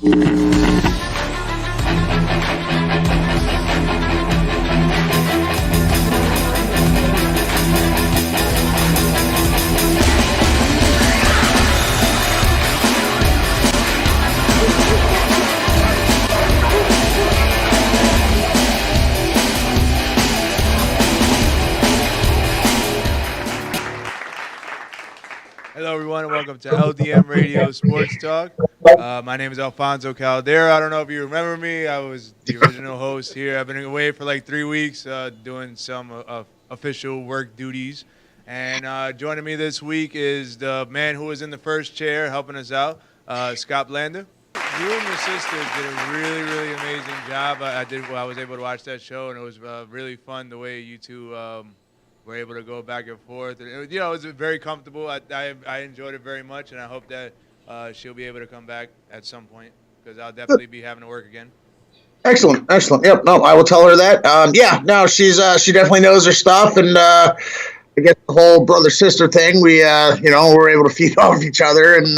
Hello, everyone, and welcome to LDM Radio Sports Talk. My name is Alfonso Caldera. I don't know if you remember me. I was the original host here. I've been away for like 3 weeks doing some official work duties. And joining me this week is the man who was in the first chair helping us out, Scott Blander. You and your sister did a really, really amazing job. I was able to watch that show, and it was really fun the way you two were able to go back and forth. And it was very comfortable. I enjoyed it very much, and I hope that she'll be able to come back at some point because I'll definitely be having to work again. Excellent. Yep. No, I will tell her that. She definitely knows her stuff, and I guess the whole brother sister thing. We were able to feed off each other and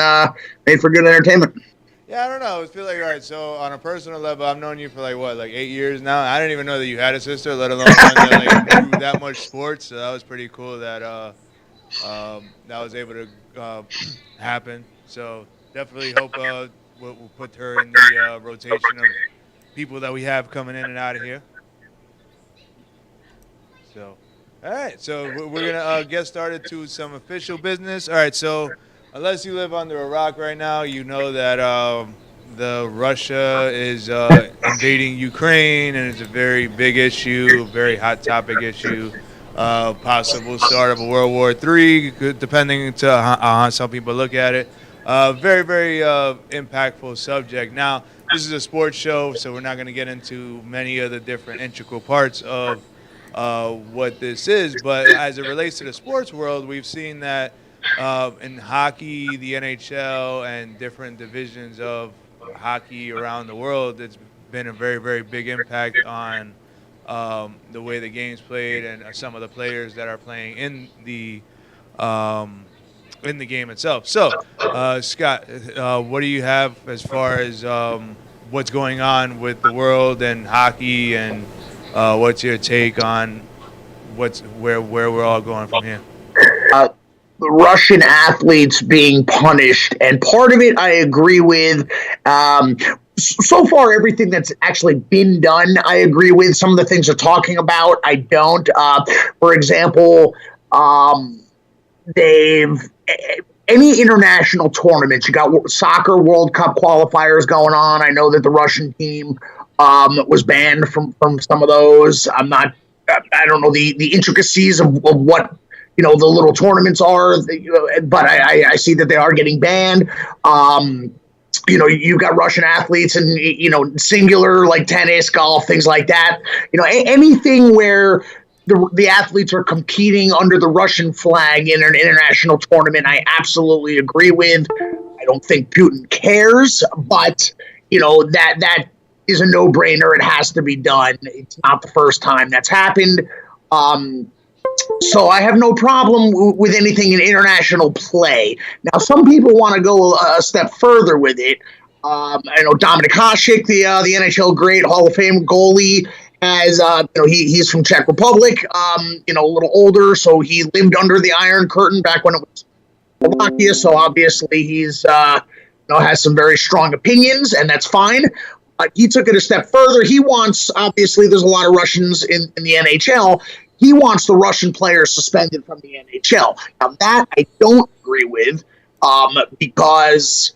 made for good entertainment. Yeah, I don't know. I feel like, all right, so on a personal level, I've known you for like 8 years now. I didn't even know that you had a sister, let alone one that knew that much sports. So that was pretty cool that that was able to happen. So definitely hope we'll put her in the rotation of people that we have coming in and out of here. So, all right, so we're going to get started to some official business. All right, so unless you live under a rock right now, you know that Russia is invading Ukraine, and it's a very big issue, a very hot topic issue. Possible start of a World War III, depending to how some people look at it. Very, very impactful subject. Now, this is a sports show, so we're not going to get into many of the different integral parts of what this is. But as it relates to the sports world, we've seen that in hockey, the NHL, and different divisions of hockey around the world, it's been a very, very big impact on the way the game's played and some of the players that are playing in the game itself. So, Scott, what do you have as far as what's going on with the world and hockey, and what's your take on where we're all going from here? The Russian athletes being punished, and part of it I agree with. So far, everything that's actually been done, I agree with. Some of the things they're talking about, I don't. For example, any international tournaments, you got soccer World Cup qualifiers going on. I know that the Russian team was banned from some of those. I don't know the intricacies of what the little tournaments are, but I see that they are getting banned. You've got Russian athletes and, singular, like tennis, golf, things like that. Anything where the athletes are competing under the Russian flag in an international tournament, I absolutely agree with. I don't think Putin cares, but, that is a no-brainer. It has to be done. It's not the first time that's happened. So I have no problem with anything in international play. Now, some people want to go a step further with it. I know Dominik Hasek, the NHL great Hall of Fame goalie, has he's from Czech Republic. A little older, so he lived under the Iron Curtain back when it was Slovakia. So obviously he's has some very strong opinions, and that's fine. He took it a step further. He wants, obviously, there's a lot of Russians in the NHL. He wants the Russian players suspended from the NHL. Now, that I don't agree with because,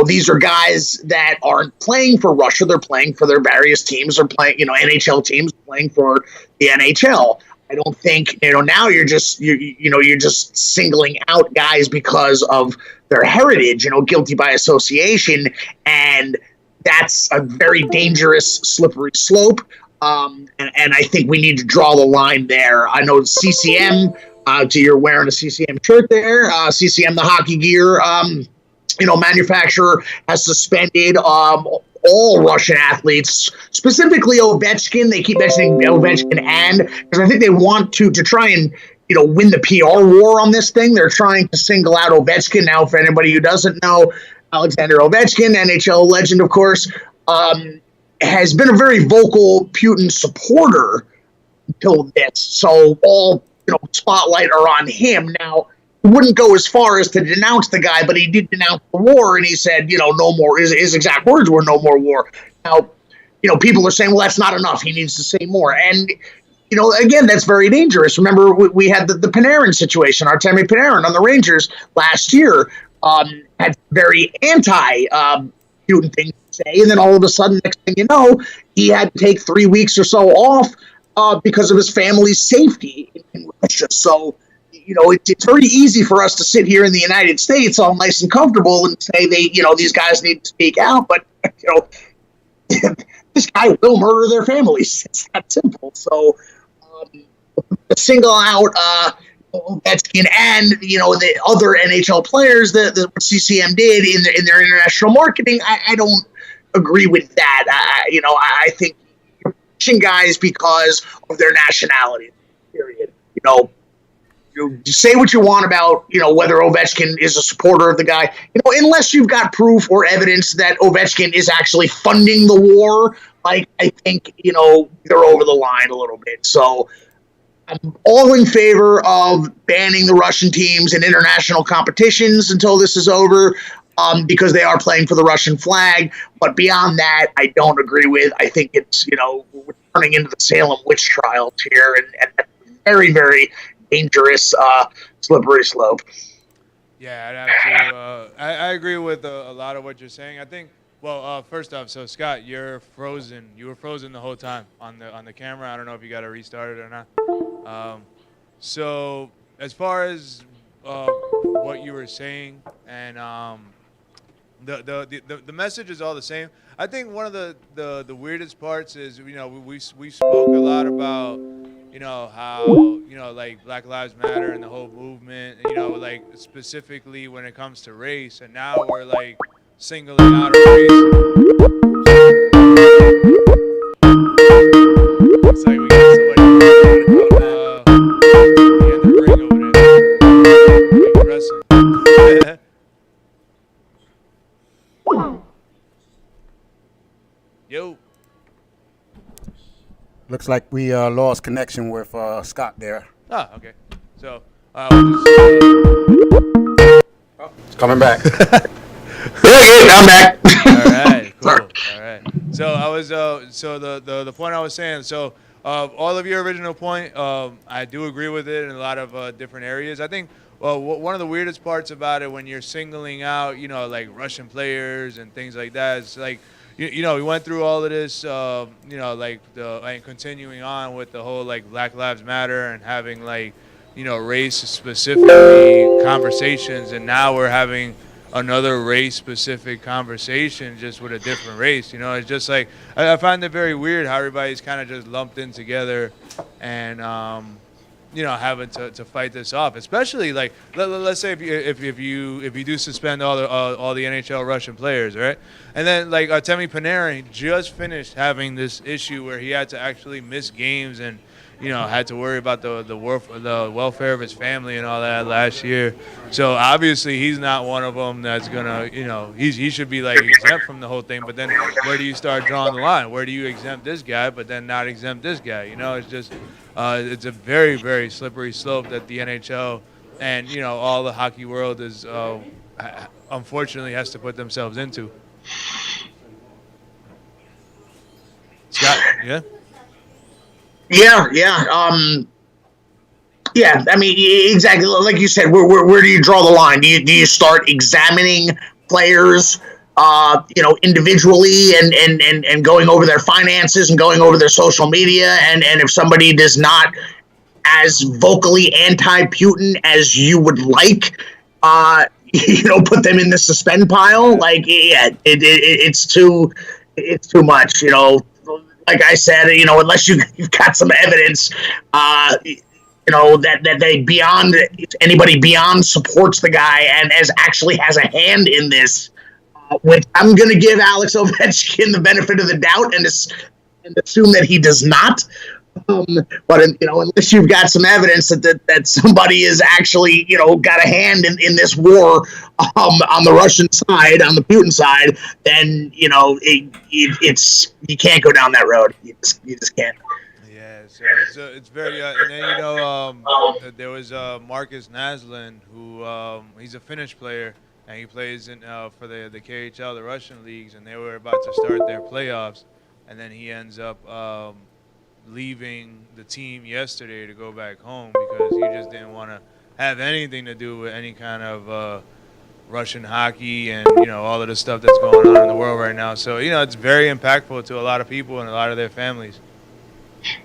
these are guys that aren't playing for Russia. They're playing for their various teams. They're playing, NHL teams playing for the NHL. I don't think, now you're just singling out guys because of their heritage, guilty by association. And that's a very dangerous, slippery slope. And I think we need to draw the line there. I know CCM, you're wearing a CCM shirt there. CCM, the hockey gear, manufacturer, has suspended all Russian athletes, specifically Ovechkin. They keep mentioning Ovechkin, and because I think they want to try and win the PR war on this thing. They're trying to single out Ovechkin. Now, for anybody who doesn't know, Alexander Ovechkin, NHL legend, of course, has been a very vocal Putin supporter until this. So all spotlight are on him now. He wouldn't go as far as to denounce the guy, but he did denounce the war, and he said, no more. His exact words were "no more war." Now, people are saying, well, that's not enough. He needs to say more, and again, that's very dangerous. Remember, we had the Panarin situation. Artemi Panarin on the Rangers last year had very anti-Putin things to say, and then all of a sudden, next thing you know, he had to take 3 weeks or so off because of his family's safety in Russia. So, it's very easy for us to sit here in the United States all nice and comfortable and say these guys need to speak out, but this guy will murder their families. It's that simple. So, to single out Ovechkin and the other NHL players that CCM did in their international marketing, I don't agree with that. I think you're pushing guys because of their nationality. Period. You say what you want about whether Ovechkin is a supporter of the guy. Unless you've got proof or evidence that Ovechkin is actually funding the war, I think they're over the line a little bit. So I'm all in favor of banning the Russian teams in international competitions until this is over, because they are playing for the Russian flag. But beyond that, I don't agree with. I think it's we're turning into the Salem witch trials here, and that's very, very dangerous, slippery slope. Yeah, I'd have to. I agree with a lot of what you're saying. I think. Well, first off, so Scott, you're frozen. You were frozen the whole time on the camera. I don't know if you got to restart it or not. So as far as what you were saying, and the message is all the same. I think one of the weirdest parts is we spoke a lot about how like Black Lives Matter and the whole movement, like specifically when it comes to race, and now we're like singling out a race. It's like we got somebody in the ring over there, like wrestling. Yo. Looks like we lost connection with Scott there. Oh, okay. So, we'll just, it's coming back. I'm back. All right, cool. All right. So I was so the point I was saying. So all of your original point, I do agree with it in a lot of different areas. I think one of the weirdest parts about it when you're singling out, like Russian players and things like that, is like. We went through all of this, like and continuing on with the whole like Black Lives Matter and having like, race specifically conversations, and now we're having another race specific conversation just with a different race. It's just like I find it very weird how everybody's kind of just lumped in together, and having to fight this off, especially like let's say if you do suspend all the NHL Russian players, right? And then like Artemi Panarin just finished having this issue where he had to actually miss games and had to worry about the welfare of his family and all that last year. So obviously he's not one of them that's gonna he should be like exempt from the whole thing. But then where do you start drawing the line? Where do you exempt this guy but then not exempt this guy? It's just it's a very, very slippery slope that the NHL and all the hockey world is unfortunately has to put themselves into. Scott, yeah. Yeah. I mean, exactly like you said. Where do you draw the line? Do you start examining players, individually and going over their finances and going over their social media, and if somebody does not as vocally anti-Putin as you would like, put them in the suspend pile? Like, yeah, it's too much. Like I said, unless you've got some evidence, that they beyond anybody beyond supports the guy and actually has a hand in this, which I'm going to give Alex Ovechkin the benefit of the doubt and assume that he does not. But unless you've got some evidence that somebody is actually got a hand in this war on the Russian side, on the Putin side, then it's you can't go down that road. You just can't. Yeah, so it's very and then there was Marcus Naslin who he's a Finnish player and he plays in for the KHL, the Russian leagues, and they were about to start their playoffs, and then he ends up leaving the team yesterday to go back home because he just didn't want to have anything to do with any kind of Russian hockey and all of the stuff that's going on in the world right now. So it's very impactful to a lot of people and a lot of their families.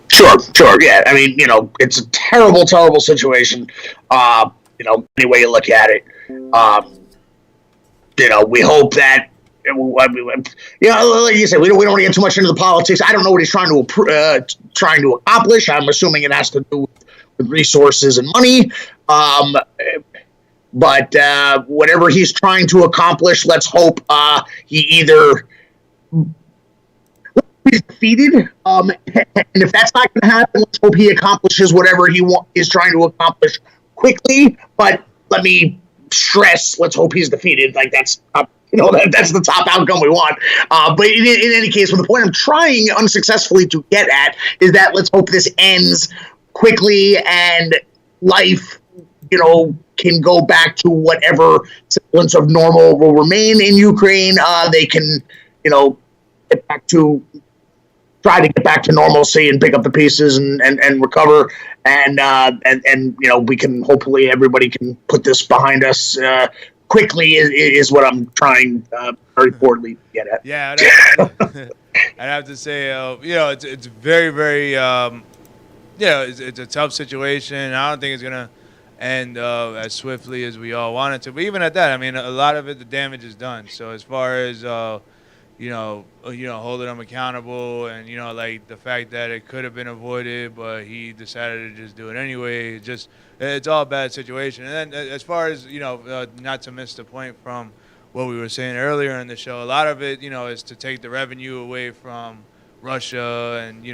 Sure, yeah. I mean, it's a terrible, terrible situation. Any way you look at it. We hope that. Like you said, we don't want to get too much into the politics. I don't know what he's trying to accomplish. I'm assuming it has to do with resources and money. But whatever he's trying to accomplish, let's hope he either is defeated. And if that's not going to happen, let's hope he accomplishes whatever he is trying to accomplish quickly. But let me stress, let's hope he's defeated. Like that's that's the top outcome we want. But in any case, the point I'm trying unsuccessfully to get at is that let's hope this ends quickly and life, can go back to whatever semblance of normal will remain in Ukraine. They can, get back to try to get back to normalcy and pick up the pieces and recover. And we can hopefully everybody can put this behind us quickly is what I'm trying very poorly to get at. Yeah, I'd have to say, it's very, very, it's a tough situation. I don't think it's gonna end as swiftly as we all want it to. But even at that, I mean, a lot of it, the damage is done. So as far as holding him accountable, and like the fact that it could have been avoided, but he decided to just do it anyway. It's all a bad situation. And then as far as not to miss the point from what we were saying earlier in the show, a lot of it is to take the revenue away from Russia and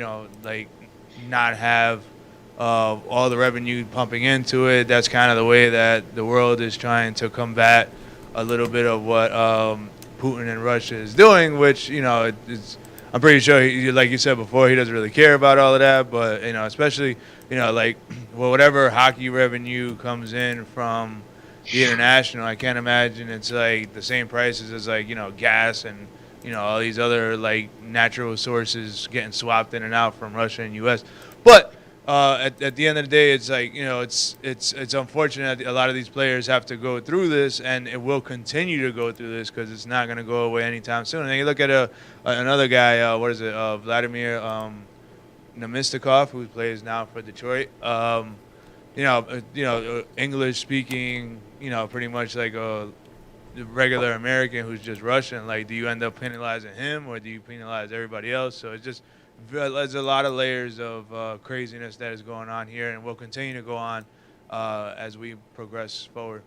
like not have all the revenue pumping into it. That's kind of the way that the world is trying to combat a little bit of what Putin and Russia is doing, which I'm pretty sure like you said before, he doesn't really care about all of that. But especially whatever hockey revenue comes in from the international, I can't imagine it's like the same prices as gas and all these other like natural sources getting swapped in and out from Russia and U.S. But at the end of the day, it's like it's unfortunate that a lot of these players have to go through this, and it will continue to go through this because it's not going to go away anytime soon. And then you look at another guy, Vladimir Nemistikov, who plays now for Detroit. English speaking, pretty much like a regular American who's just Russian. Like, do you end up penalizing him or do you penalize everybody else? So there's a lot of layers of craziness that is going on here, and will continue to go on as we progress forward.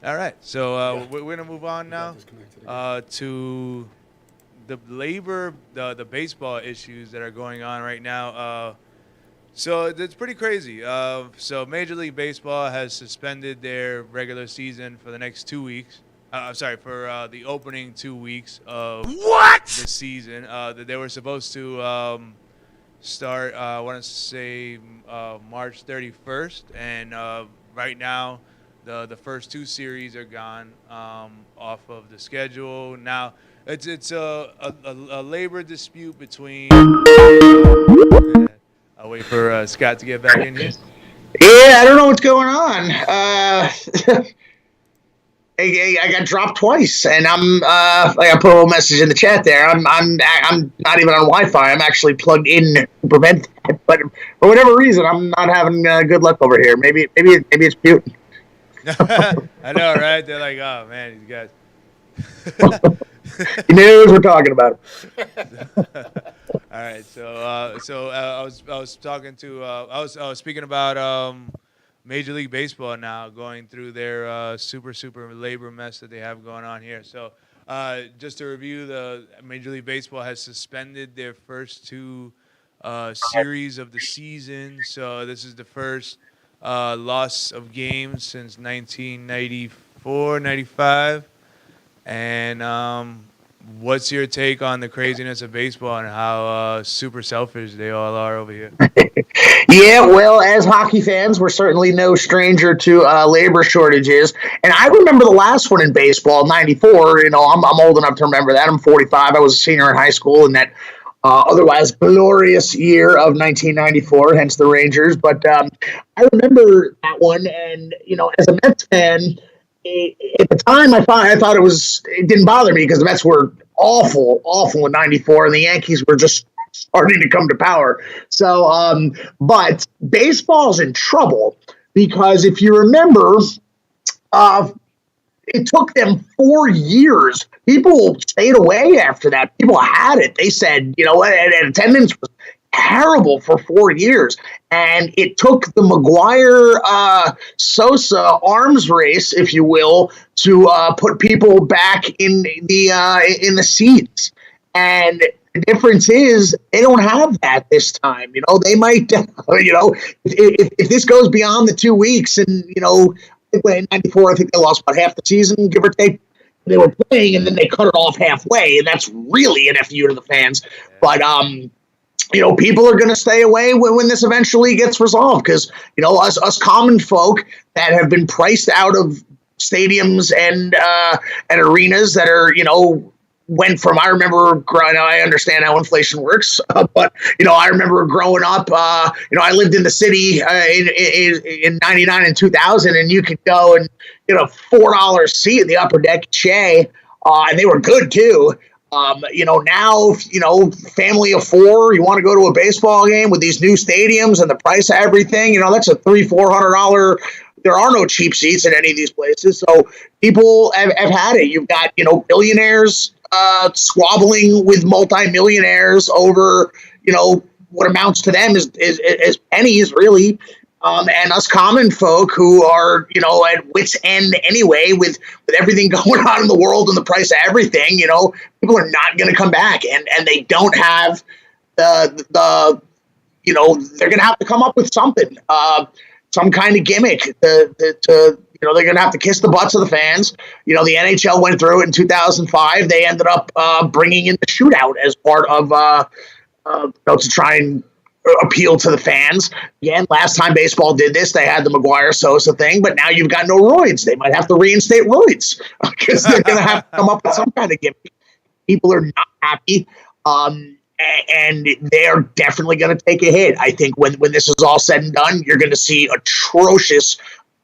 All right, so we're going to move on now to the baseball issues that are going on right now. So it's pretty crazy. So Major League Baseball has suspended their regular season for the next 2 weeks. For the opening 2 weeks of the season. They were supposed to start, I want to say, March 31st. And right now, the first two series are gone off of the schedule. Now, it's a labor dispute between... I'll wait for Scott to get back in here. Yeah, I don't know what's going on. I got dropped twice, and I put a little message in the chat there. I'm not even on Wi-Fi. I'm actually plugged in to prevent that. But for whatever reason, I'm not having good luck over here. Maybe it's Putin. I know, right? They're like, oh man, these guys. He knows we're talking about him. All right, so I was talking to I was speaking about Major League Baseball now going through their super labor mess that they have going on here. So Just to review, the Major League Baseball has suspended their first two series of the season. So this is the first loss of games since 1994, 95. And what's your take on the craziness of baseball and how super selfish they all are over here? Yeah, well, as hockey fans, we're certainly no stranger to labor shortages. And I remember the last one in baseball, '94. I'm old enough to remember that. I'm 45. I was a senior in high school in that otherwise glorious year of 1994, hence the Rangers. But I remember that one, and as a Mets fan, at the time, I thought it didn't bother me because the Mets were awful in '94, and the Yankees were just starting to come to power. So, but baseball's in trouble because if you remember, uh, it took them 4 years. People stayed away after that. People had it. They said, and attendance was terrible for 4 years. And it took the McGuire Sosa arms race, if you will, to put people back in the seats. And the difference is they don't have that this time. They might, if this goes beyond the 2 weeks and, in '94, I think they lost about half the season, give or take. They were playing and then they cut it off halfway, and that's really an FU to the fans. But people are going to stay away when this eventually gets resolved because us common folk that have been priced out of stadiums and arenas that are went from, I remember growing, I understand how inflation works, but I remember growing up, I lived in the city in '99 and 2000, and you could go and $4 seat in the upper deck Shea, and they were good too. Now, family of four, you want to go to a baseball game with these new stadiums and the price of everything, that's a $300-400. There are no cheap seats in any of these places. So people have had it. You've got, billionaires squabbling with multimillionaires over, what amounts to them is pennies, really. And us common folk who are, at wit's end anyway, with everything going on in the world and the price of everything, people are not going to come back, and they don't have the they're going to have to come up with something, some kind of gimmick to they're going to have to kiss the butts of the fans. The NHL went through it in 2005. They ended up bringing in the shootout as part of to try and appeal to the fans. Again, last time baseball did this, they had the McGuire Sosa thing, but now you've got no roids. They might have to reinstate roids because they're going to have to come up with some kind of gimmick. People are not happy, and they're definitely going to take a hit. I think when this is all said and done, you're going to see atrocious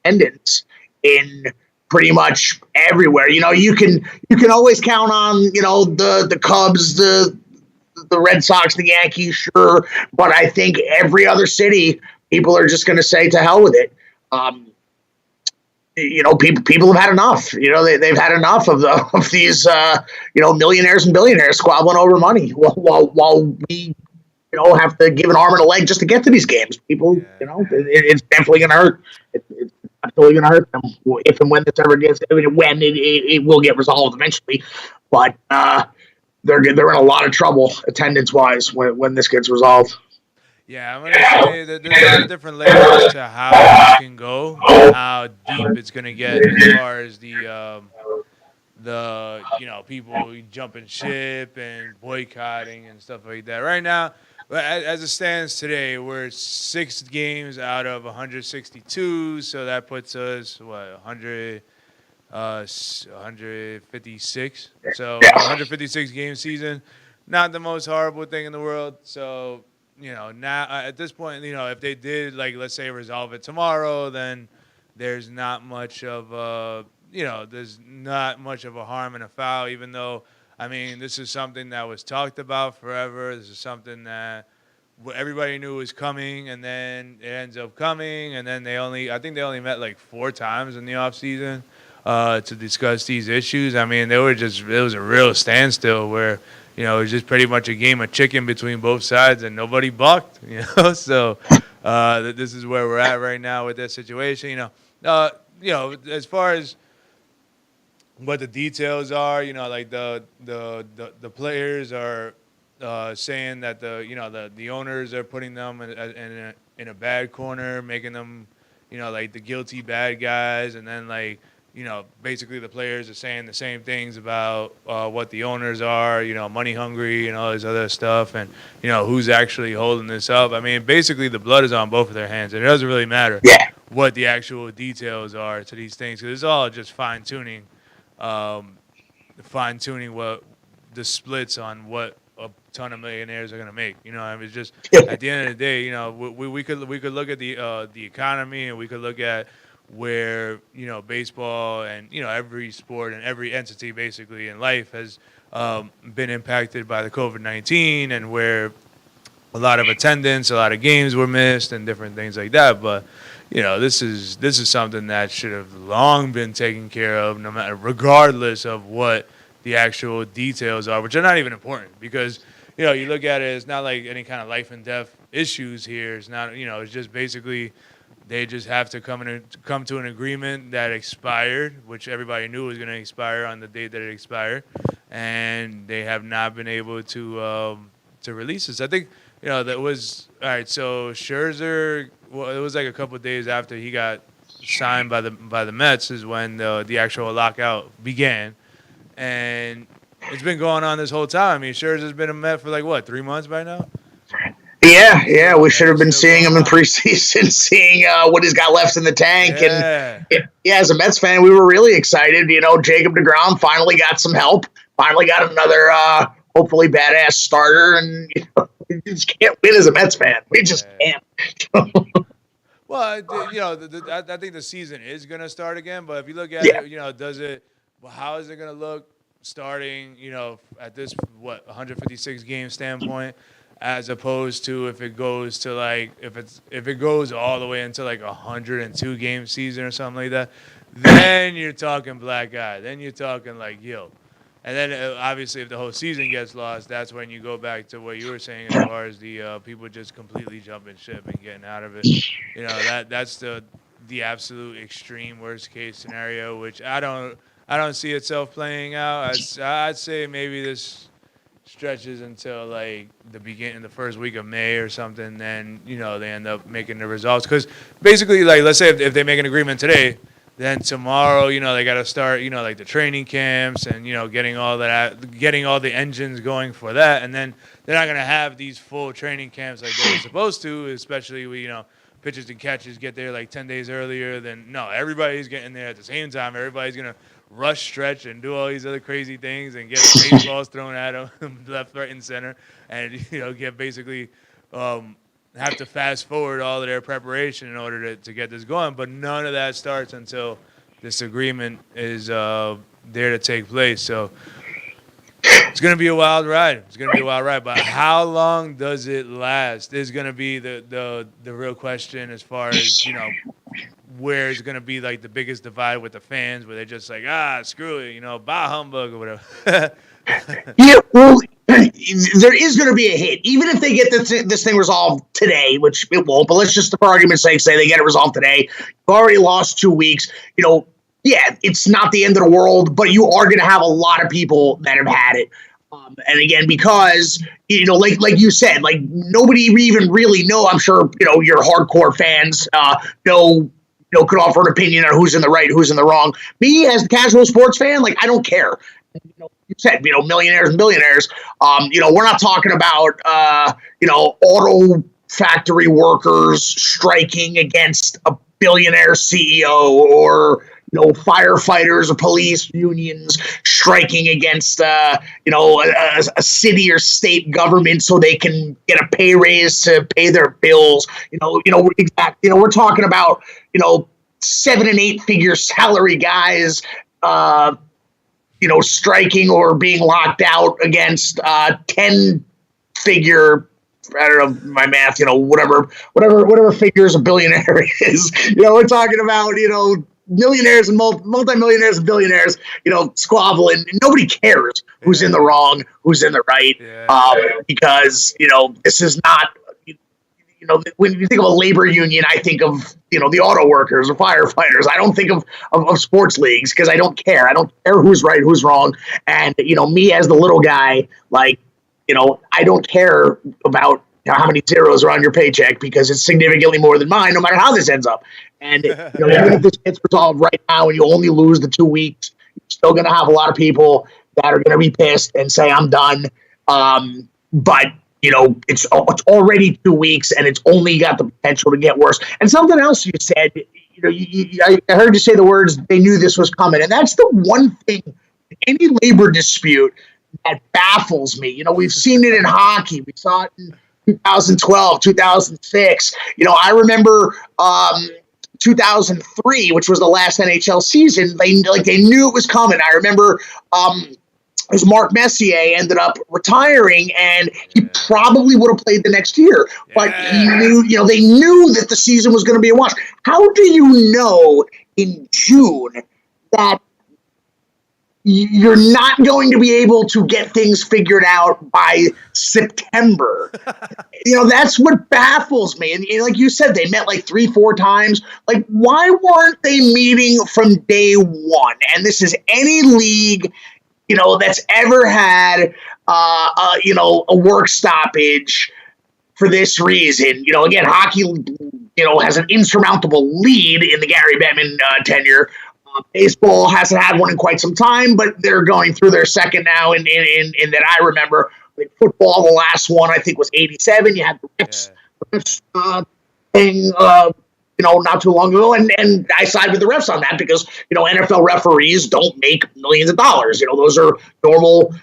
attendance in pretty much everywhere. You can always count on the Cubs, the Red Sox, the Yankees, sure, but I think every other city, people are just going to say to hell with it. People have had enough. They've had enough of these millionaires and billionaires squabbling over money while we have to give an arm and a leg just to get to these games. People, it's definitely going to hurt. It's absolutely going to hurt them if and when this ever gets. When it will get resolved eventually, but they're in a lot of trouble attendance wise when this gets resolved. Yeah, I'm gonna say that there's a lot of different layers to how this can go, and how deep it's gonna get as far as the people jumping ship and boycotting and stuff like that. Right now, as it stands today, we're 6 games out of 162, so that puts us 156. So 156 game season, not the most horrible thing in the world. So now at this point, if they did, like, let's say, resolve it tomorrow, then there's not much of a harm and a foul. Even though, this is something that was talked about forever. This is something that everybody knew was coming, and then it ends up coming, and then I think they only met like 4 times in the off season to discuss these issues. It was a real standstill where, it was just pretty much a game of chicken between both sides, and nobody bucked, So this is where we're at right now with this situation, as far as what the details are. Like the players are saying that the owners are putting them in a bad corner, making them like the guilty bad guys, and then like basically the players are saying the same things about what the owners are, money hungry and all this other stuff, and who's actually holding this up. I mean, basically the blood is on both of their hands, and it doesn't really matter Yeah. what the actual details are to these things, because it's all just um, fine tuning what the splits on what a ton of millionaires are going to make. I mean, it's just at the end of the day, we could look at the economy, and we could look at where baseball and every sport and every entity basically in life has been impacted by the COVID-19, and where a lot of attendance, a lot of games were missed, and different things like that. But this is something that should have long been taken care of, no matter, regardless of what the actual details are, which are not even important, because you look at it, it's not like any kind of life and death issues here. It's not, it's just basically they just have to come to an agreement that expired, which everybody knew was going to expire on the date that it expired, and they have not been able to release this. I think that was all right. So Scherzer, well, it was like a couple of days after he got signed by the Mets is when the actual lockout began, and it's been going on this whole time. I mean, Scherzer's been a Met for like what, 3 months by now? Yeah. We should have been Still seeing him going in on. preseason, seeing what he's got left in the tank. Yeah. And yeah, as a Mets fan, we were really excited. Jacob deGrom finally got some help. Finally got another hopefully badass starter, and we just can't win as a Mets fan. We just can't. Well, I think the season is going to start again. But if you look at Yeah. it, does it? Well, how is it going to look starting? At this 156 game standpoint, as opposed to if it goes to like if it goes all the way into like 102 game season or something like that, then you're talking black eye. Then you're talking like yo. And then obviously, if the whole season gets lost, that's when you go back to what you were saying as far as the people just completely jumping ship and getting out of it. That's the absolute extreme worst case scenario, which I don't see itself playing out. I'd say maybe this stretches until like the first week of May or something. Then they end up making the results, because basically, like, let's say if they make an agreement today, then tomorrow, they got to start, like the training camps and, getting all the engines going for that. And then they're not going to have these full training camps like they were supposed to, especially when, pitchers and catchers get there like 10 days earlier. Then, no, everybody's getting there at the same time. Everybody's going to rush, stretch, and do all these other crazy things and get baseballs thrown at them left, right, and center. And, get basically have to fast forward all of their preparation in order to get this going. But none of that starts until this agreement is there to take place. So it's going to be a wild ride. But how long does it last is going to be the real question, as far as, where is going to be like the biggest divide with the fans, where they're just like, screw it, bah humbug or whatever. Yeah, well, there is going to be a hit, even if they get this thing resolved today, which it won't. But let's just, for argument's sake, say they get it resolved today. You've already lost 2 weeks. Yeah, it's not the end of the world, but you are going to have a lot of people that have had it. And again, because like you said, like nobody even really know. I'm sure your hardcore fans could offer an opinion on who's in the right, who's in the wrong. Me, as a casual sports fan, like, I don't care. You said, millionaires and billionaires. We're not talking about, auto factory workers striking against a billionaire CEO, or, firefighters or police unions striking against, a city or state government so they can get a pay raise to pay their bills. Exactly. We're talking about, 7 and 8 figure salary guys, striking or being locked out against 10 figure, I don't know my math, whatever figures a billionaire is. We're talking about, millionaires and multimillionaires and billionaires, squabbling. Nobody cares who's in the wrong, who's in the right, because, this is not, when you think of a labor union, I think of, the auto workers or firefighters. I don't think of sports leagues because I don't care. I don't care who's right, who's wrong. And, me as the little guy, like, I don't care about how many zeros are on your paycheck because it's significantly more than mine, no matter how this ends up. And, even if this gets resolved right now and you only lose the 2 weeks, you're still going to have a lot of people that are going to be pissed and say, I'm done. But it's already 2 weeks and it's only got the potential to get worse. And something else you said, I heard you say the words, they knew this was coming. And that's the one thing, any labor dispute that baffles me. We've seen it in hockey. We saw it in 2012, 2006. I remember 2003, which was the last NHL season. They knew it was coming. I remember it was Mark Messier ended up retiring, and he probably would have played the next year. But he knew, they knew that the season was going to be a wash. How do you know in June that you're not going to be able to get things figured out by September? That's what baffles me. And like you said, they met like 3-4 times. Like, why weren't they meeting from day one? And this is any league that's ever had, a work stoppage for this reason. Again, hockey, has an insurmountable lead in the Gary Bettman tenure. Baseball hasn't had one in quite some time, but they're going through their second now. In that I remember, football, the last one I think was '87. You had the refs thing. Not too long ago, and I side with the refs on that because, NFL referees don't make millions of dollars. Those are normal,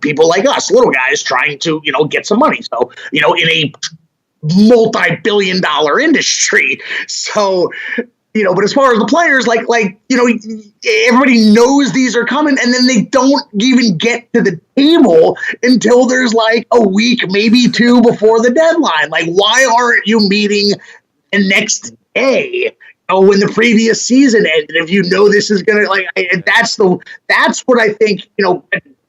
people like us, little guys trying to, get some money. So, in a multi-billion-dollar industry. So, but as far as the players, everybody knows these are coming, and then they don't even get to the table until there's like a week, maybe 2 before the deadline. Like, why aren't you meeting the next day, when the previous season ended? If this is gonna that's what I think,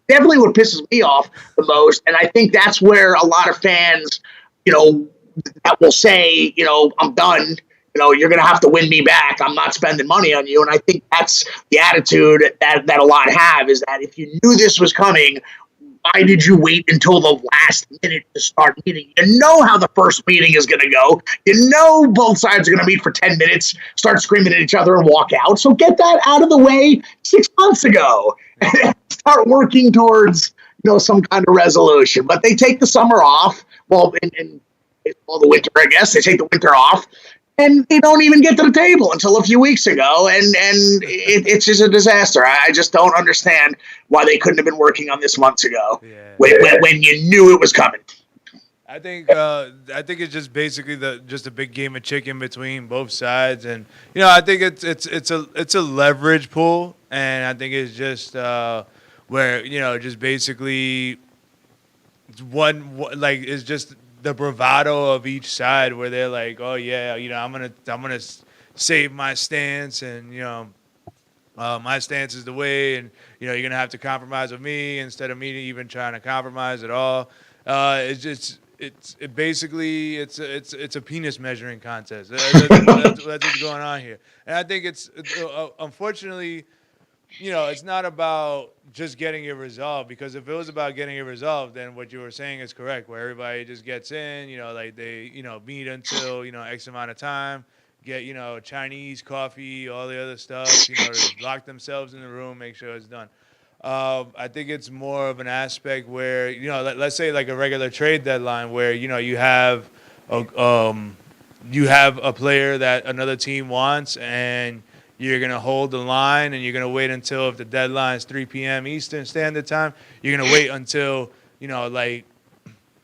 definitely what pisses me off the most. And I think that's where a lot of fans, that will say, I'm done. You're going to have to win me back. I'm not spending money on you. And I think that's the attitude that a lot have, is that if you knew this was coming, why did you wait until the last minute to start meeting? You know how the first meeting is going to go. You know both sides are going to meet for 10 minutes, start screaming at each other and walk out. So get that out of the way 6 months ago and start working towards, some kind of resolution. But they take the summer off. Well, in the winter, I guess. They take the winter off. And they don't even get to the table until a few weeks ago, and it's just a disaster. I just don't understand why they couldn't have been working on this months ago when you knew it was coming. I think it's just basically just a big game of chicken between both sides, and I think it's a leverage pull, and I think it's just where just basically it's just the bravado of each side, where they're like, oh yeah, I'm gonna save my stance, and my stance is the way, and you're gonna have to compromise with me instead of me even trying to compromise at all. It's basically a penis measuring contest. That's what's going on here, and I think it's unfortunately. It's not about just getting it resolved, because if it was about getting it resolved, then what you were saying is correct, where everybody just gets in, they, meet until, X amount of time, get, Chinese coffee, all the other stuff, to lock themselves in the room, make sure it's done. I think it's more of an aspect where, let's say like a regular trade deadline where, you have a player that another team wants, and you're going to hold the line, and you're going to wait until, if the deadline is 3 p.m. Eastern Standard Time, you're going to wait until, like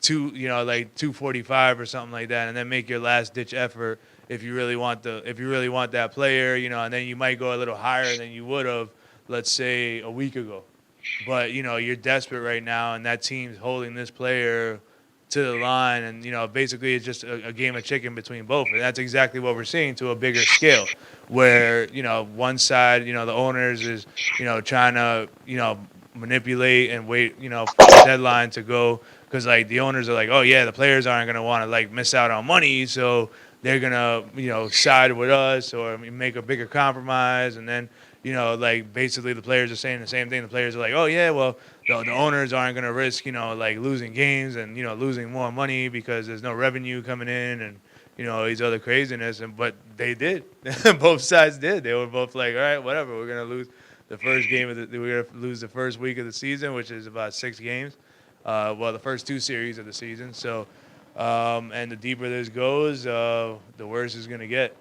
2:45 or something like that, and then make your last ditch effort if you really want that player, and then you might go a little higher than you would have, let's say, a week ago. But, you're desperate right now, and that team's holding this player to the line, and basically it's just a game of chicken between both, and that's exactly what we're seeing to a bigger scale, where one side, the owners is trying to manipulate and wait for the deadline to go because like the owners are like, oh yeah, the players aren't gonna want to like miss out on money, so they're gonna side with us or make a bigger compromise, and then like basically the players are saying the same thing. The players are like, oh yeah, well the owners aren't gonna risk like losing games and losing more money because there's no revenue coming in and these other craziness, but they did. Both sides did. They were both like, all right, whatever, we're gonna lose the first game we're gonna lose the first week of the season, which is about 6 games. Well, the first 2 series of the season. So, and the deeper this goes, the worse it's gonna get.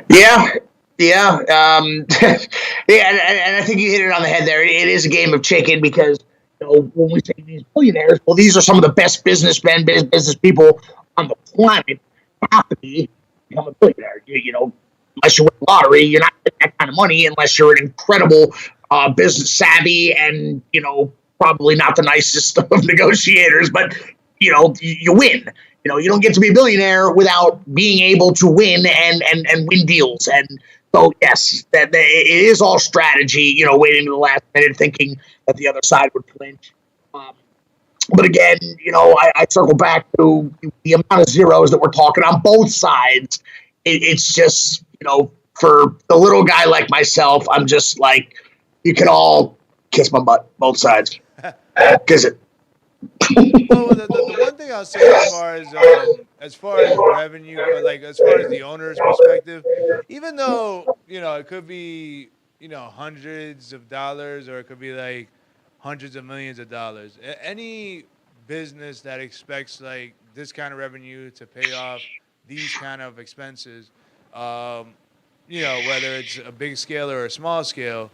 Yeah, yeah, and I think you hit it on the head there. It is a game of chicken because when we say these billionaires, well, these are some of the best businessmen, business people on the planet. Have to become a billionaire. Unless you win the lottery, you're not getting that kind of money unless you're an incredible business savvy and probably not the nicest of negotiators, but you win. You don't get to be a billionaire without being able to win and win deals. And so, yes, that it is all strategy. Waiting to the last minute, thinking that the other side would flinch. But again, I circle back to the amount of zeros that we're talking on both sides. It's just, for the little guy like myself, I'm just like, you can all kiss my butt, both sides. Kiss it. Well, the one thing I'll say as far as revenue, or like as far as the owner's perspective, even though it could be hundreds of dollars or it could be like hundreds of millions of dollars, any business that expects like this kind of revenue to pay off these kind of expenses, whether it's a big scale or a small scale.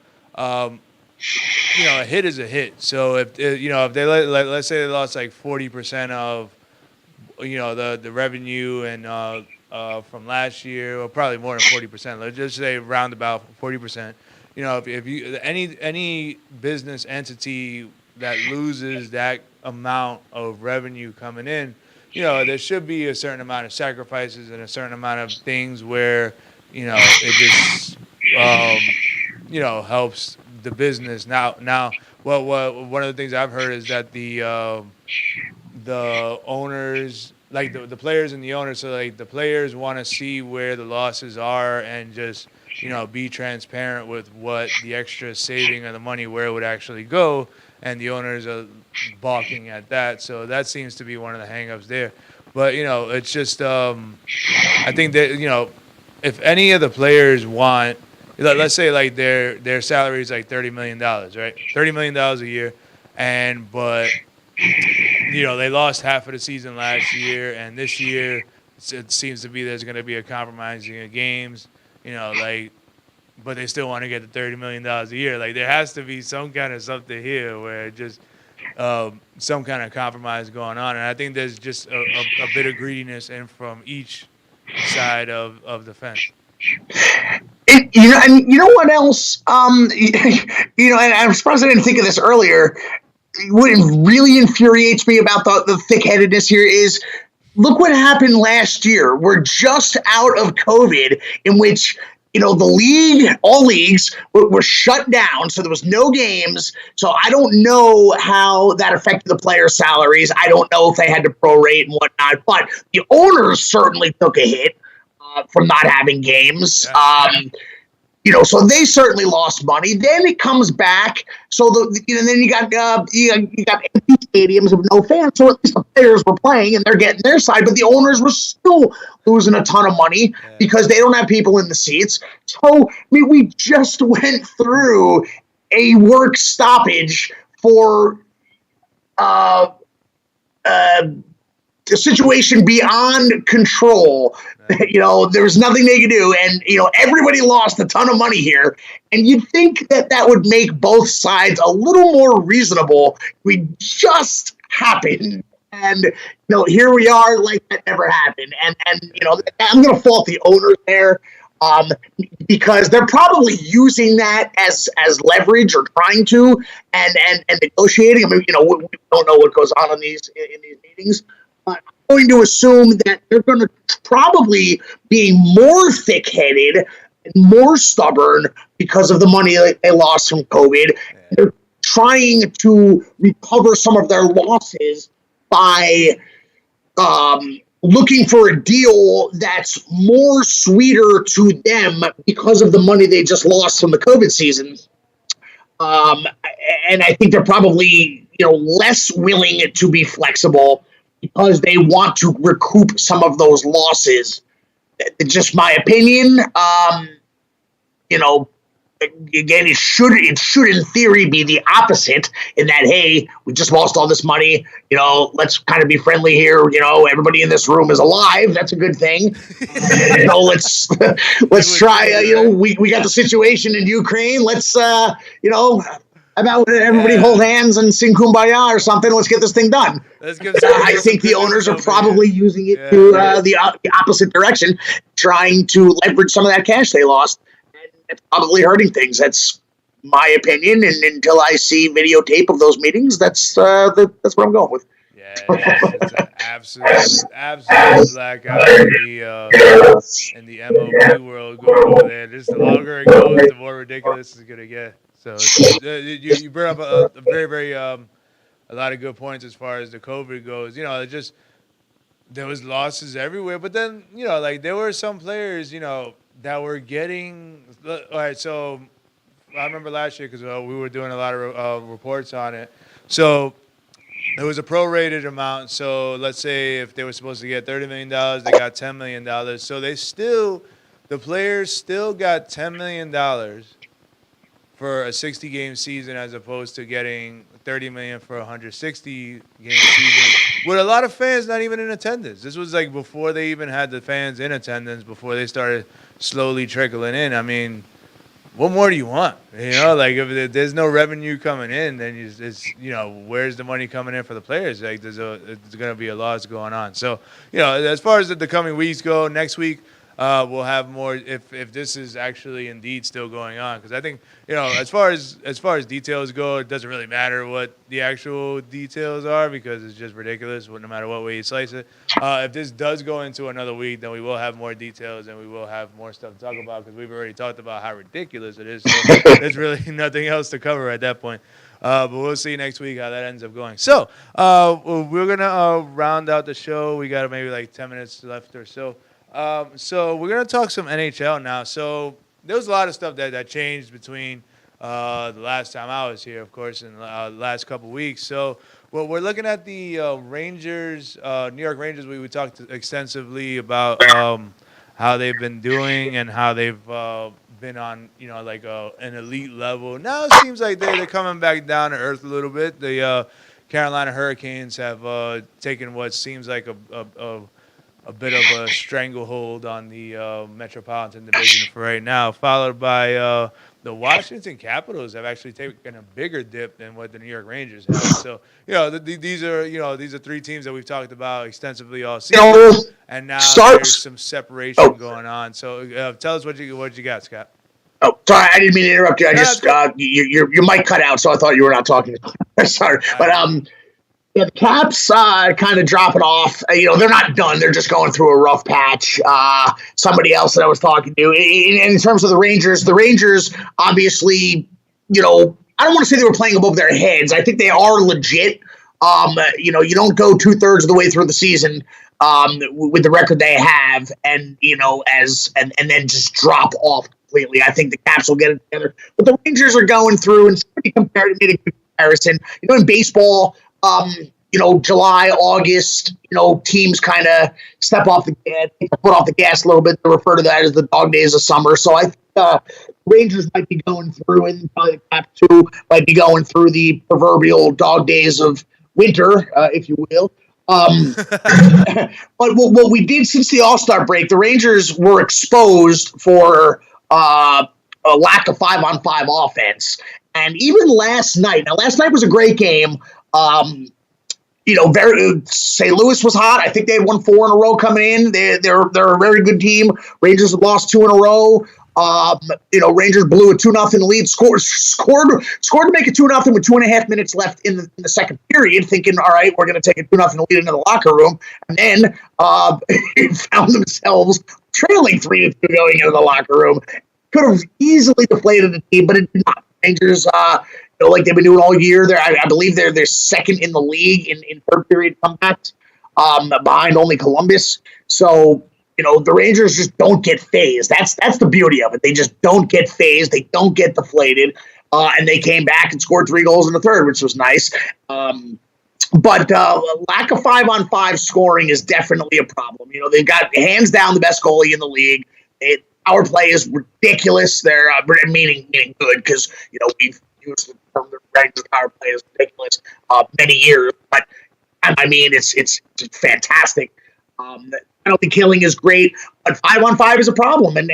A hit is a hit. So if they let's say they lost like 40% of the revenue and from last year, or probably more than 40%. Let's just say roundabout 40%. If you any business entity that loses that amount of revenue coming in, there should be a certain amount of sacrifices and a certain amount of things where it just helps the business. Now, well, one of the things I've heard is that the owners, like the players and the owners, so like the players want to see where the losses are and just be transparent with what the extra saving of the money, where it would actually go, and the owners are balking at that. So that seems to be one of the hangups there. But it's just I think that if any of the players want, let's say like their salary is like $30 million, right? $30 million a year, but they lost half of the season last year, and this year it seems to be there's going to be a compromising of games, but they still want to get the $30 million a year. Like there has to be some kind of something here where just some kind of compromise going on, and I think there's just a bit of greediness in from each side of the fence. And what else? And I'm surprised I didn't think of this earlier. What really infuriates me about the thick-headedness here is, look what happened last year. We're just out of COVID, in which the league, all leagues were shut down, so there was no games. So I don't know how that affected the players' salaries. I don't know if they had to prorate and whatnot, but the owners certainly took a hit from not having games. Yeah. So they certainly lost money. Then it comes back. So then you got empty stadiums with no fans. So at least the players were playing and they're getting their side, but the owners were still losing a ton of money because they don't have people in the seats. So we just went through a work stoppage for a situation beyond control. There was nothing they could do, and everybody lost a ton of money here. And you'd think that would make both sides a little more reasonable. We just happened, and here we are, like that never happened. And I'm going to fault the owners there, because they're probably using that as leverage or trying to and negotiating. I mean, we don't know what goes on in these meetings. I'm going to assume that they're going to probably be more thick-headed and more stubborn because of the money that they lost from COVID. They're trying to recover some of their losses by looking for a deal that's more sweeter to them because of the money they just lost from the COVID season. And I think they're probably, less willing to be flexible because they want to recoup some of those losses. It's just my opinion. Again, it should in theory be the opposite in that, hey, we just lost all this money. Let's kind of be friendly here. Everybody in this room is alive. That's a good thing. Let's try. We got the situation in Ukraine. Let's about everybody hold hands and sing Kumbaya or something. Let's get this thing done. I think the owners are probably using it to the opposite direction, trying to leverage some of that cash they lost. It's probably hurting things. That's my opinion. And until I see videotape of those meetings, that's what I'm going with. Yeah, it's an absolute blackout in the MLB world going over there. Just the longer it goes, the more ridiculous it's gonna get. So you brought up a very, very a lot of good points as far as the COVID goes. Just there was losses everywhere, but then there were some players that were getting. All right, so I remember last year because we were doing a lot of reports on it. So it was a prorated amount. So let's say if they were supposed to get $30 million, they got $10 million. So the players still got $10 million for a 60-game season as opposed to getting $30 million for a 160-game season, with a lot of fans not even in attendance. This was like before they even had the fans in attendance, before they started slowly trickling in. I mean, what more do you want? If there's no revenue coming in, then where's the money coming in for the players? Like there's going to be a loss going on. So, as far as the coming weeks go, next week we'll have more if this is actually indeed still going on, because I think as far as details go, it doesn't really matter what the actual details are because it's just ridiculous no matter what way you slice it. If this does go into another week, then we will have more details and we will have more stuff to talk about because we've already talked about how ridiculous it is. So there's really nothing else to cover at that point. But we'll see next week how that ends up going. So we're gonna round out the show. We got maybe like 10 minutes left or so. So we're going to talk some NHL now. So there was a lot of stuff that changed between the last time I was here, of course, and the last couple weeks. So we're looking at the Rangers, New York Rangers. We talked extensively about how they've been doing and how they've been on, an elite level. Now it seems like they're coming back down to earth a little bit. The Carolina Hurricanes have taken what seems like a bit of a stranglehold on the Metropolitan Division for right now, followed by the Washington Capitals have actually taken a bigger dip than what the New York Rangers have. So, these are three teams that we've talked about extensively all season, and now there's some separation going on. So, tell us what you got, Scott. Oh, sorry, I didn't mean to interrupt you. I just your mic cut out, so I thought you were not talking. Sorry, but yeah, the Caps kind of dropping off. They're not done. They're just going through a rough patch. Somebody else that I was talking to, in terms of the Rangers obviously, I don't want to say they were playing above their heads. I think they are legit. You don't go 2/3 of the way through the season with the record they have, and and then just drop off completely. I think the Caps will get it together, but the Rangers are going through, and somebody compared it to a comparison. In baseball. July, August, teams kind of step off the gas, put off the gas a little bit. They refer to that as the dog days of summer. So I think Rangers might be going through, and probably the Caps too might be going through the proverbial dog days of winter, if you will. But what we did since the All-Star break, the Rangers were exposed for a lack of 5-on-5 offense. And even last night was a great game. St. Louis was hot. I think they had won 4 in a row coming in. They're a very good team. Rangers have lost 2 in a row. Rangers blew a 2-0 lead, scored to make it 2-0 with 2.5 minutes left in the second period, thinking, all right, we're going to take a 2-0 lead into the locker room. And then found themselves trailing 3-2 going into the locker room. Could have easily deflated the team, but it did not. Rangers, like they've been doing all year. I believe they're second in the league in third period comebacks, behind only Columbus. So the Rangers just don't get phased. That's the beauty of it. They just don't get phased. They don't get deflated, and they came back and scored 3 goals in the third, which was nice. But lack of 5-on-5 scoring is definitely a problem. They've got hands down the best goalie in the league. Our play is ridiculous. They're meaning good, because we've used the term the Rangers power play is ridiculous many years. But I mean, it's fantastic. Penalty killing is great, but 5-on-5 is a problem. And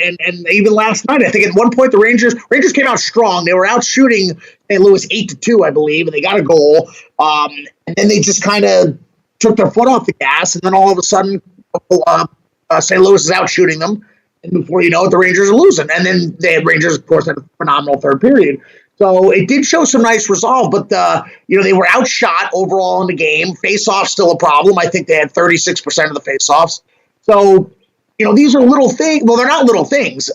even last night, I think at one point the Rangers came out strong. They were out shooting St. Louis 8-2, I believe, and they got a goal. And then they just kind of took their foot off the gas, and then all of a sudden, St. Louis is out shooting them. And before you know it, the Rangers are losing. And then the Rangers, of course, had a phenomenal third period. So it did show some nice resolve, but they were outshot overall in the game. Face-offs still a problem. I think they had 36% of the face-offs. So, these are little things. Well, they're not little things,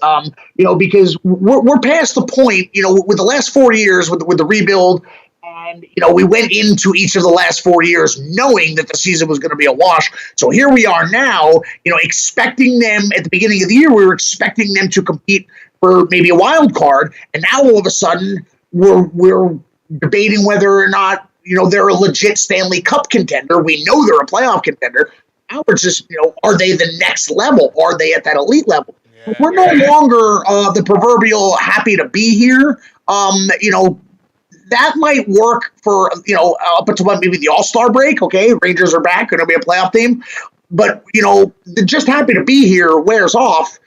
because we're past the point, with the last 4 years with the rebuild. And, we went into each of the last 4 years knowing that the season was going to be a wash. So here we are now, expecting them at the beginning of the year. We were expecting them to compete for maybe a wild card. And now all of a sudden we're debating whether or not, they're a legit Stanley Cup contender. We know they're a playoff contender. Now we're just, are they the next level? Are they at that elite level? Yeah, we're no longer the proverbial happy to be here. That might work for, up until maybe the All-Star break. Okay, Rangers are back, going to be a playoff team. But, the just happy to be here wears off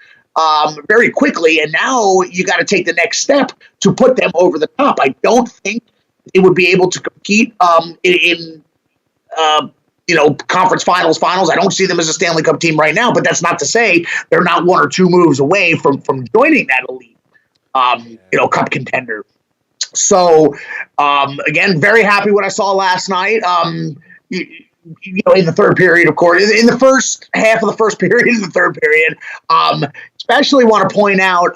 very quickly. And now you got to take the next step to put them over the top. I don't think they would be able to compete in conference finals. I don't see them as a Stanley Cup team right now, but that's not to say they're not 1 or 2 moves away from joining that elite, cup contender. So, again, very happy what I saw last night. In the third period, of course, in the first half of the first period, in the third period, especially want to point out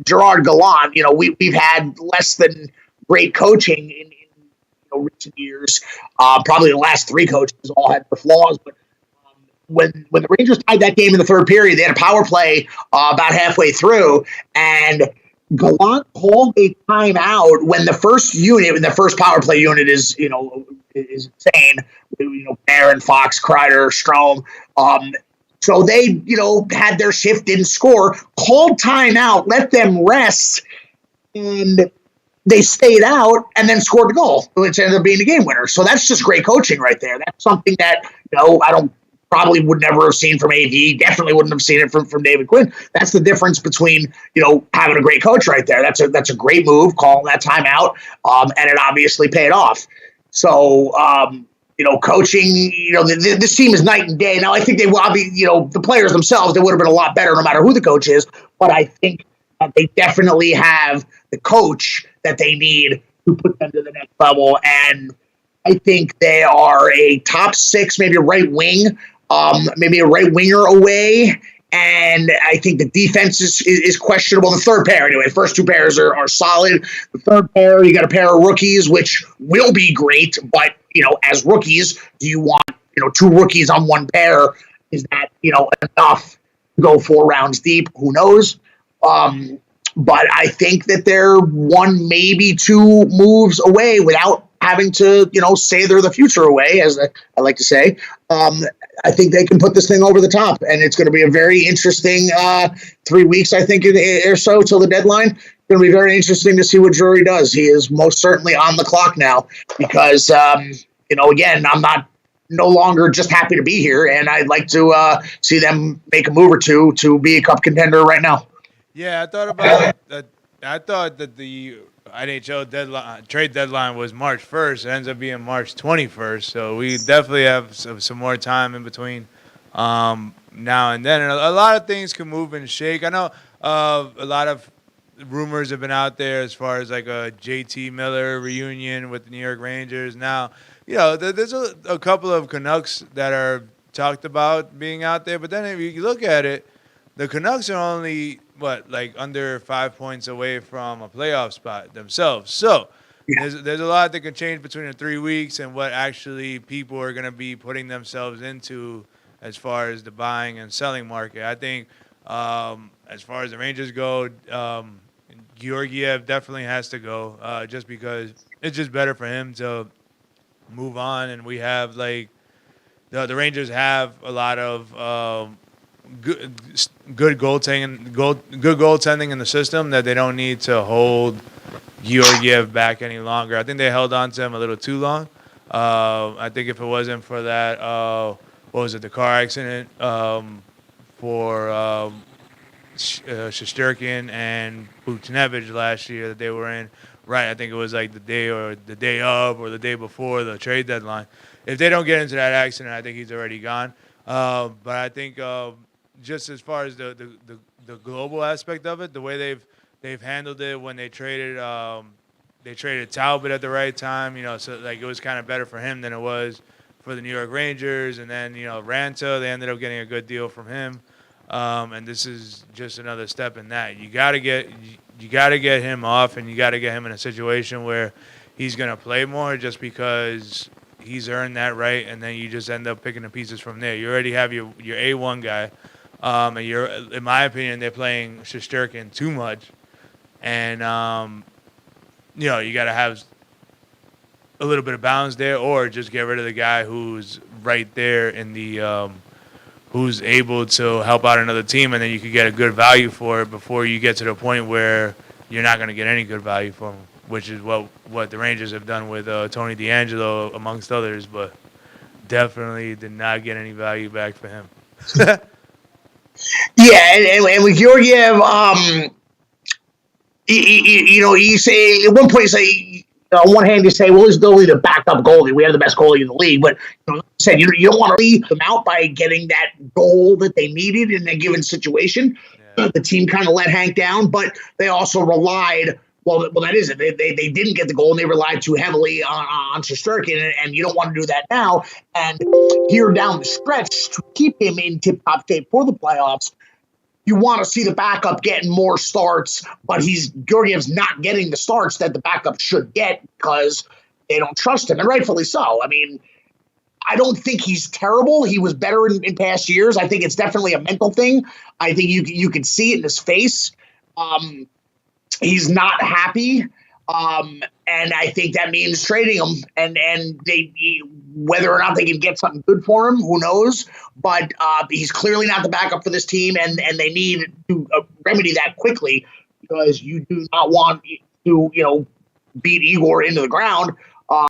Gerard Gallant. We've had less than great coaching in recent years. Probably the last 3 coaches all had their flaws, but when the Rangers tied that game in the third period, they had a power play about halfway through, and Gallant called a timeout when the first power play unit is insane. Barron, Fox, Kreider, Strome. So they, had their shift, didn't score, called timeout, let them rest, and they stayed out and then scored the goal, which ended up being the game winner. So that's just great coaching right there. That's something that, I probably would never have seen from AV. Definitely wouldn't have seen it from David Quinn. That's the difference between, having a great coach right there. That's a great move, calling that timeout, and it obviously paid off. So, coaching, this team is night and day. Now, I think they will be, the players themselves, they would have been a lot better no matter who the coach is. But I think that they definitely have the coach that they need to put them to the next level. And I think they are a top 6, maybe a right wing, maybe a right winger away. And I think the defense is questionable. The third pair, anyway. The first 2 pairs are solid. The third pair, you got a pair of rookies, which will be great. But, as rookies, do you want, 2 rookies on 1 pair? Is that, enough to go 4 rounds deep? Who knows? But I think that they're 1, maybe 2 moves away without having to, say they're the future away, as I like to say. I think they can put this thing over the top, and it's going to be a very interesting 3 weeks, I think, or so till the deadline. It's going to be very interesting to see what Drury does. He is most certainly on the clock now because, again, I'm no longer just happy to be here, and I'd like to see them make a move or 2 to be a cup contender right now. Yeah, I thought about that. I thought that the NHL trade deadline was March 1st. It ends up being March 21st. So we definitely have some more time in between now and then. And a lot of things can move and shake. I know a lot of rumors have been out there as far as like a JT Miller reunion with the New York Rangers. Now, there's a couple of Canucks that are talked about being out there. But then if you look at it, the Canucks are only under 5 points away from a playoff spot themselves. So there's a lot that can change between the 3 weeks and what actually people are going to be putting themselves into as far as the buying and selling market. I think as far as the Rangers go, Georgiev definitely has to go just because it's just better for him to move on. And we have like the Rangers have a lot of good goaltending in the system that they don't need to hold Georgiev back any longer. I think they held on to him a little too long. I think if it wasn't for that, what was it, the car accident for Shesterkin and Buchnevich last year that they were in, right? I think it was like the day of or the day before the trade deadline. If they don't get into that accident, I think he's already gone. But I think just as far as the global aspect of it, the way they've handled it when they traded Talbot at the right time, so like it was kind of better for him than it was for the New York Rangers. And then Ranta, they ended up getting a good deal from him. And this is just another step in that. You got to get him off, and you got to get him in a situation where he's going to play more, just because he's earned that right. And then you just end up picking the pieces from there. You already have your A1 guy, and in my opinion, they're playing Shesterkin too much, and you got to have a little bit of balance there, or just get rid of the guy who's right there in the who's able to help out another team, and then you could get a good value for it before you get to the point where you're not going to get any good value from him, which is what the Rangers have done with Tony DeAngelo, amongst others, but definitely did not get any value back for him. Yeah, and with Georgiev, you say at one point, you say, on one hand, you say, well, he's only the backup goalie. We have the best goalie in the league. But like you said, you don't want to leave them out by getting that goal that they needed in a given situation. Yeah. The team kind of let Hank down, but they also relied. Well, that is it. They didn't get the goal, and they relied too heavily on Shesterkin, and you don't want to do that now. And here down the stretch, to keep him in tip-top shape for the playoffs, you want to see the backup getting more starts, but Georgiev's not getting the starts that the backup should get because they don't trust him, and rightfully so. I mean, I don't think he's terrible. He was better in past years. I think it's definitely a mental thing. I think you can see it in his face. He's not happy, and I think that means trading him. And whether or not they can get something good for him, who knows? But he's clearly not the backup for this team, and they need to remedy that quickly, because you do not want to beat Igor into the ground.